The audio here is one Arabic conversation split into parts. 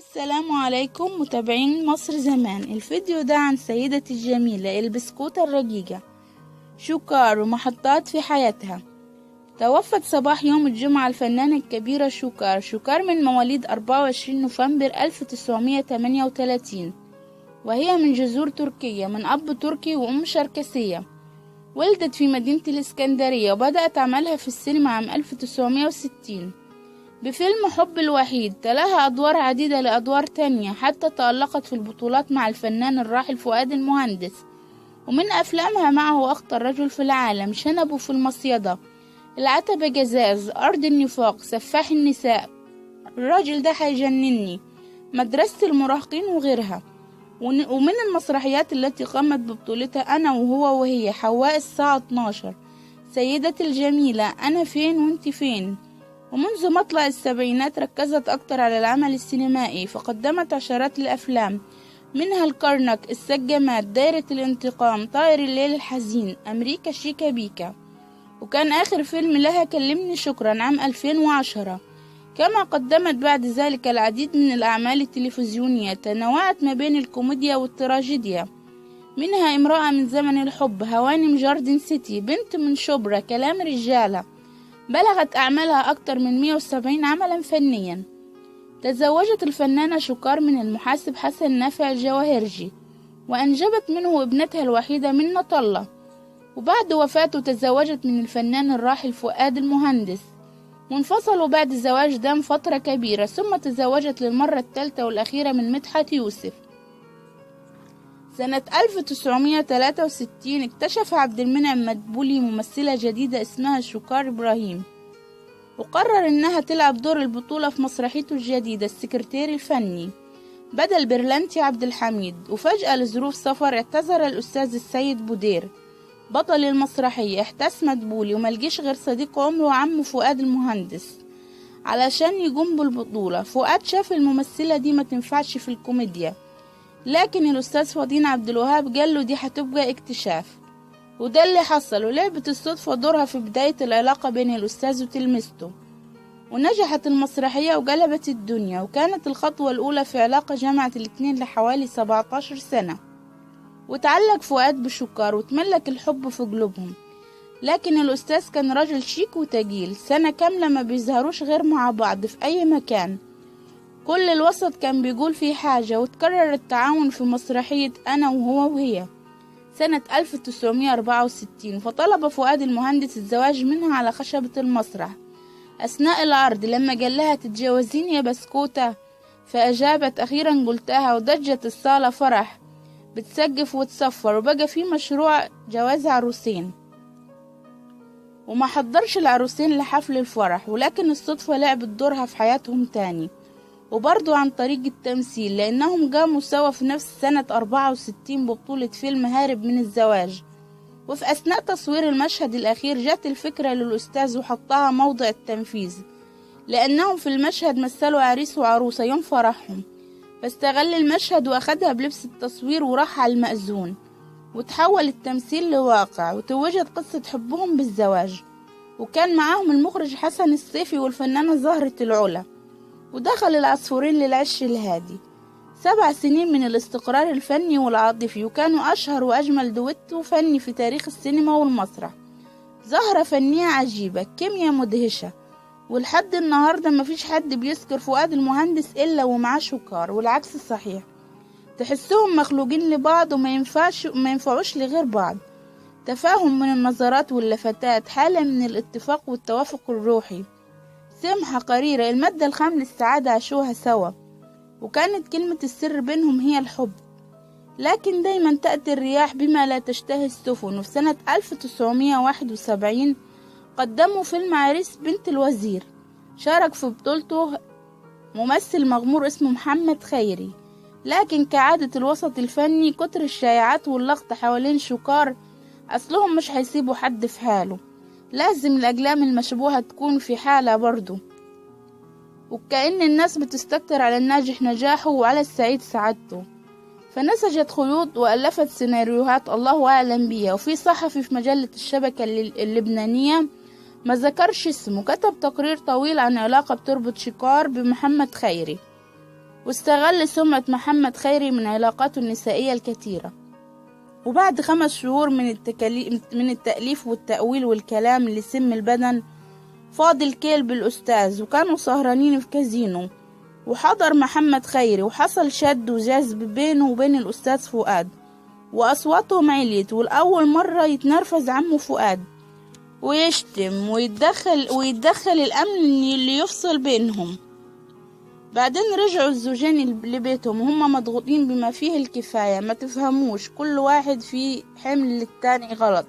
السلام عليكم متابعين مصر زمان. الفيديو ده عن سيدتي الجميلة البسكوتة الرقيقة شوكار ومحطات في حياتها. توفت صباح يوم الجمعة الفنانة الكبيرة شوكار من مواليد 24 نوفمبر 1938، وهي من جذور تركية، من أب تركي وأم شركسية. ولدت في مدينة الإسكندرية وبدأت عملها في السينما عام 1960 بفيلم حب الوحيد. تلاها أدوار عديدة لأدوار تانية حتى تألقت في البطولات مع الفنان الراحل فؤاد المهندس. ومن أفلامها معه أخطر رجل في العالم، شنبه في المصيدة، العتبة جزاز، أرض النفاق، سفاح النساء، الراجل ده هيجنني، مدرسة المراهقين وغيرها. ومن المسرحيات التي قامت ببطولتها أنا وهو وهي، حواء الساعة 12، سيدتي الجميلة، أنا فين وانت فين. ومنذ مطلع السبعينات ركزت أكتر على العمل السينمائي، فقدمت عشرات الأفلام، منها الكرنك، السجامات، دايرة الانتقام، طائر الليل الحزين، أمريكا شيكا بيكا. وكان آخر فيلم لها كلمني شكرا عام 2010. كما قدمت بعد ذلك العديد من الأعمال التلفزيونية تنوعت ما بين الكوميديا والتراجيديا، منها امرأة من زمن الحب، هوانم جاردن سيتي، بنت من شبرا، كلام رجالة. بلغت أعمالها أكثر من 170 عملا فنيا. تزوجت الفنانة شوكار من المحاسب حسن نافع الجواهرجي، وأنجبت منه ابنتها الوحيدة منة الله. وبعد وفاته تزوجت من الفنان الراحل فؤاد المهندس، وانفصلوا بعد الزواج ده فترة كبيرة، ثم تزوجت للمرة الثالثة والأخيرة من مدحت يوسف. سنة 1963 اكتشف عبد المنعم مدبولي ممثلة جديدة اسمها شوكار إبراهيم، وقرر انها تلعب دور البطولة في مسرحيته الجديدة السكرتير الفني بدل برلنتي عبد الحميد. وفجأة لظروف سفر اعتذر الأستاذ السيد بودير بطل المسرحية، احتاس مدبولي وملقيش غير صديق عمره وعمه فؤاد المهندس علشان يقوم بالبطولة. فؤاد شاف الممثلة دي ما تنفعش في الكوميديا، لكن الأستاذ فضين عبد الوهاب قاله دي هتبقى اكتشاف، وده اللي حصل. ولعبت الصدفة دورها في بداية العلاقة بين الأستاذ وتلميذته، ونجحت المسرحية وقلبت الدنيا، وكانت الخطوة الأولى في علاقة جمعت الاتنين لحوالي 17 سنة. وتعلق فؤاد بشوكار وتملك الحب في قلوبهم، لكن الأستاذ كان راجل شيك وتقيل، سنة كاملة ما بيظهروش غير مع بعض في أي مكان، كل الوسط كان بيقول فيه حاجة. وتكرر التعاون في مسرحية أنا وهو وهي سنة 1964، فطلب فؤاد المهندس الزواج منها على خشبة المسرح أثناء العرض، لما قال لها تتجوزيني يا بسكوتة، فأجابت أخيرا قلتها، وضجت الصالة فرح بتسقف وتصفر، وبقى في مشروع جواز عروسين، وما حضرش العروسين لحفل الفرح، ولكن الصدفة لعبت دورها في حياتهم تاني، وبرضو عن طريق التمثيل، لأنهم قاموا سوا في نفس سنة 64 ببطولة فيلم هارب من الزواج. وفي أثناء تصوير المشهد الأخير جات الفكرة للأستاذ وحطها موضع التنفيذ، لأنهم في المشهد مثلوا عريس وعروسة يوم فرحهم، فاستغل المشهد وأخدها بلبس التصوير وراح على المأذون، وتحول التمثيل لواقع، وتوجت قصة حبهم بالزواج. وكان معاهم المخرج حسن الصيفي والفنانة زهرة العلا، ودخل العصفورين للعش الهادي. 7 سنين من الاستقرار الفني والعاطفي، وكانوا أشهر وأجمل دويتو فني في تاريخ السينما والمسرح. زهرة فنية عجيبة، كيمياء مدهشة، ولحد النهاردة مفيش حد بيذكر فؤاد المهندس إلا ومعاه شوكار، والعكس صحيح، تحسهم مخلوقين لبعض وما ينفعوش لغير بعض. تفاهم من النظرات واللفتات، حالة من الاتفاق والتوافق الروحي، سمحة قريرة، المادة الخام للسعادة عاشوها سوا، وكانت كلمة السر بينهم هي الحب. لكن دايما تأتي الرياح بما لا تشتهي السفن. وفي سنة 1971 قدموا فيلم عريس بنت الوزير، شارك في بطولته ممثل مغمور اسمه محمد خيري، لكن كعادة الوسط الفني كتر الشائعات واللغط حوالين شوكار، أصلهم مش هيسيبوا حد في حاله، لازم الأقلام المشبوهة تكون في حالة برضو، وكأن الناس بتستكتر على الناجح نجاحه وعلى السعيد سعادته. فنسجت خيوط وألفت سيناريوهات الله أعلم بيها. وفي صحفي في مجلة الشبكة اللبنانية ما ذكرش اسمه كتب تقرير طويل عن علاقة بتربط شوكار بمحمد خيري، واستغل سمعة محمد خيري من علاقاته النسائية الكثيرة. وبعد 5 شهور من التأليف والتأويل والكلام اللي سم البدن، فاض الكيل بالأستاذ، وكانوا سهرانين في كازينو، وحضر محمد خيري، وحصل شد وجذب بينه وبين الأستاذ فؤاد، وأصواتهم عليت، والأول مرة يتنرفز عمه فؤاد ويشتم ويتدخل الأمن اللي يفصل بينهم. بعدين رجعوا الزوجين لبيتهم وهم مضغوطين بما فيه الكفاية، ما تفهموش، كل واحد فيه حمل للتاني غلط.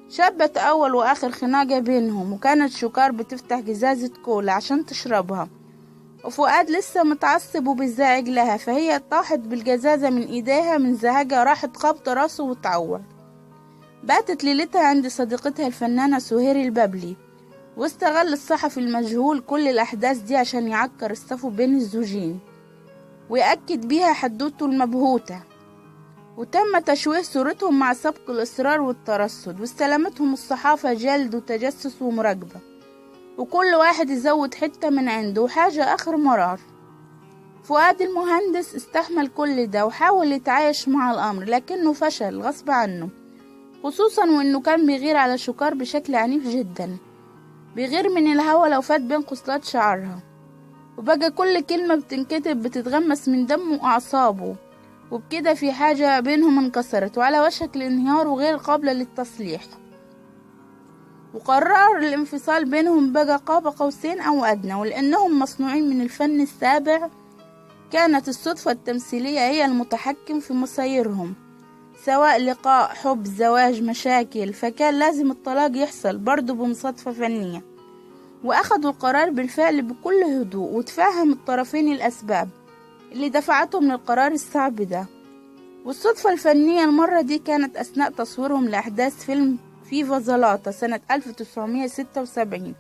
شبت أول وآخر خناقة بينهم، وكانت شكار بتفتح جزازة كولا عشان تشربها، وفؤاد لسه متعصب وبيزعج لها، فهي طاحت بالجزازة من ايديها من زهقها، راحت خبط راسه وتعور. باتت ليلتها عند صديقتها الفنانة سهير البابلي، واستغل الصحفي المجهول كل الأحداث دي عشان يعكر الصفو بين الزوجين ويأكد بيها حدوته المبهوتة، وتم تشويه صورتهم مع سبق الإصرار والترصد، واستلمتهم الصحافة جلد وتجسس ومراقبة، وكل واحد يزود حتة من عنده، وحاجة آخر مرار. فؤاد المهندس استحمل كل ده وحاول يتعايش مع الأمر، لكنه فشل غصب عنه، خصوصا وإنه كان بيغير على شكار بشكل عنيف جدا، بيغير من الهوا لو فات بين خصلات شعرها، وبقى كل كلمة بتنكتب بتتغمس من دمه وأعصابه، وبكده في حاجة بينهم انكسرت وعلى وشك الانهيار وغير قابلة للتصليح، وقرر الانفصال بينهم بقى قاب قوسين أو أدنى. ولأنهم مصنوعين من الفن السابع، كانت الصدفة التمثيلية هي المتحكم في مصيرهم، سواء لقاء، حب، زواج، مشاكل، فكان لازم الطلاق يحصل برضه بمصادفة فنية. وأخذوا القرار بالفعل بكل هدوء، وتفهم الطرفين الأسباب اللي دفعتهم للقرار الصعب ده. والصدفة الفنية المرة دي كانت أثناء تصويرهم لأحداث فيلم فيفا زلاطة سنة 1976.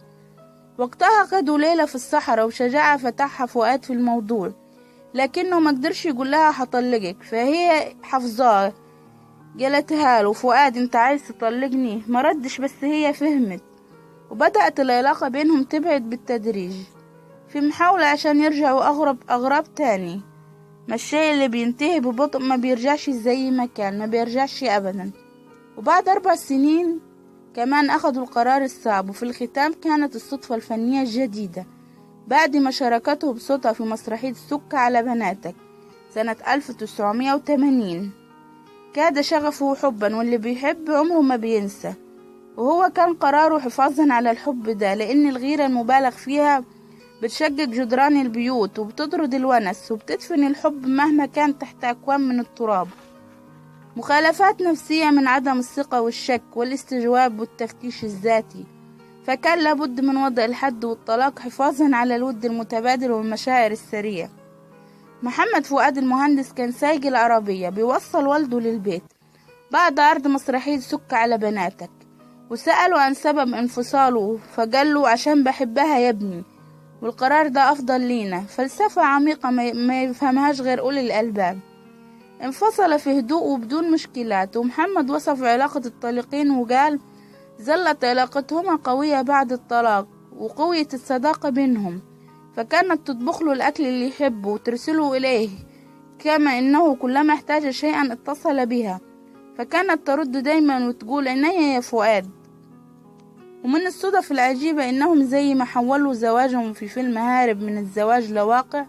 وقتها خدوا ليلة في الصحراء، وشجاعة فتحها فؤاد في الموضوع، لكنه ما قدرش يقول لها هطلقك، فهي حفظاه قالتها له: فؤاد انت عايز تطلقني؟ ما ردش، بس هي فهمت، وبدأت العلاقة بينهم تبعد بالتدريج في محاولة عشان يرجعوا أغراب تاني. ما الشيء اللي بينتهي ببطء ما بيرجعش زي ما كان، ما بيرجعش أبدا. وبعد 4 سنين كمان أخذوا القرار الصعب، وفي الختام كانت الصدفة الفنية الجديدة بعد ما شاركته بصوتها في مسرحية سك على بناتك سنة 1980. كاد شغفه حبا، واللي بيحب عمره ما بينسى، وهو كان قراره حفاظا على الحب ده، لأن الغيرة المبالغ فيها بتشقق جدران البيوت وبتطرد الونس وبتدفن الحب مهما كان تحت أكوام من التراب. مخالفات نفسية من عدم الثقة والشك والاستجواب والتفتيش الذاتي، فكان لابد من وضع الحد والطلاق حفاظا على الود المتبادل والمشاعر السرية. محمد فؤاد المهندس كان سايق العربية بيوصل والده للبيت بعد عرض مسرحية سك على بناتك، وسأله عن سبب انفصاله، فقال له: عشان بحبها يا ابني، والقرار ده أفضل لينا. فلسفة عميقة ما يفهمهاش غير أولي الألباب. انفصل في هدوء وبدون مشكلات. ومحمد وصف علاقة الطليقين وقال: ظلت علاقتهما قوية بعد الطلاق، وقوية الصداقة بينهم، فكانت تطبخ له الأكل اللي يحبه وترسله إليه، كما إنه كلما احتاج شيئا اتصل بها، فكانت ترد دايما وتقول: عينيا يا فؤاد. ومن الصدف العجيبة إنهم زي ما حولوا زواجهم في فيلم هارب من الزواج لواقع،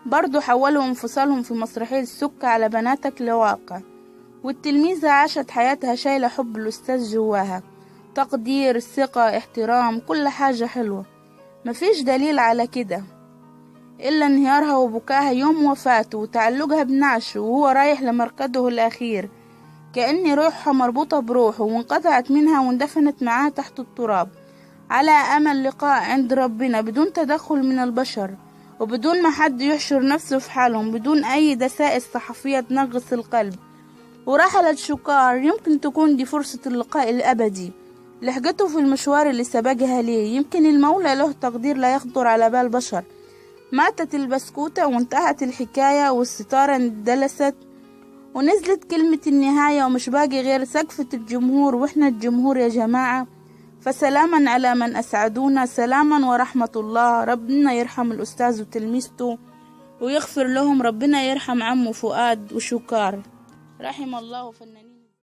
برضو حولوا انفصالهم في مسرحية سك على بناتك لواقع. والتلميذة عاشت حياتها شايلة حب الأستاذ جواها، تقدير، ثقة، احترام، كل حاجة حلوة. مفيش دليل على كده إلا انهيارها وبكاها يوم وفاته وتعلقها بنعشه وهو رايح لمرقده الأخير، كأن روحها مربوطة بروحه وانقطعت منها واندفنت معاه تحت التراب، على أمل لقاء عند ربنا بدون تدخل من البشر، وبدون ما حد يحشر نفسه في حالهم، بدون أي دسائس صحفية تنغص القلب. ورحلت شكار، يمكن تكون دي فرصة اللقاء الأبدي لحقته في المشوار اللي سبقها ليه. يمكن المولى له تقدير لا يخطر على بال بشر. ماتت البسكوتة وانتهت الحكاية، والستارة اندلست ونزلت كلمة النهاية، ومش باقي غير سقفة الجمهور، واحنا الجمهور يا جماعة. فسلاما على من أسعدونا، سلاما ورحمة الله. ربنا يرحم الأستاذ وتلميذته ويغفر لهم. ربنا يرحم عمو فؤاد وشكار، رحم الله فنانين.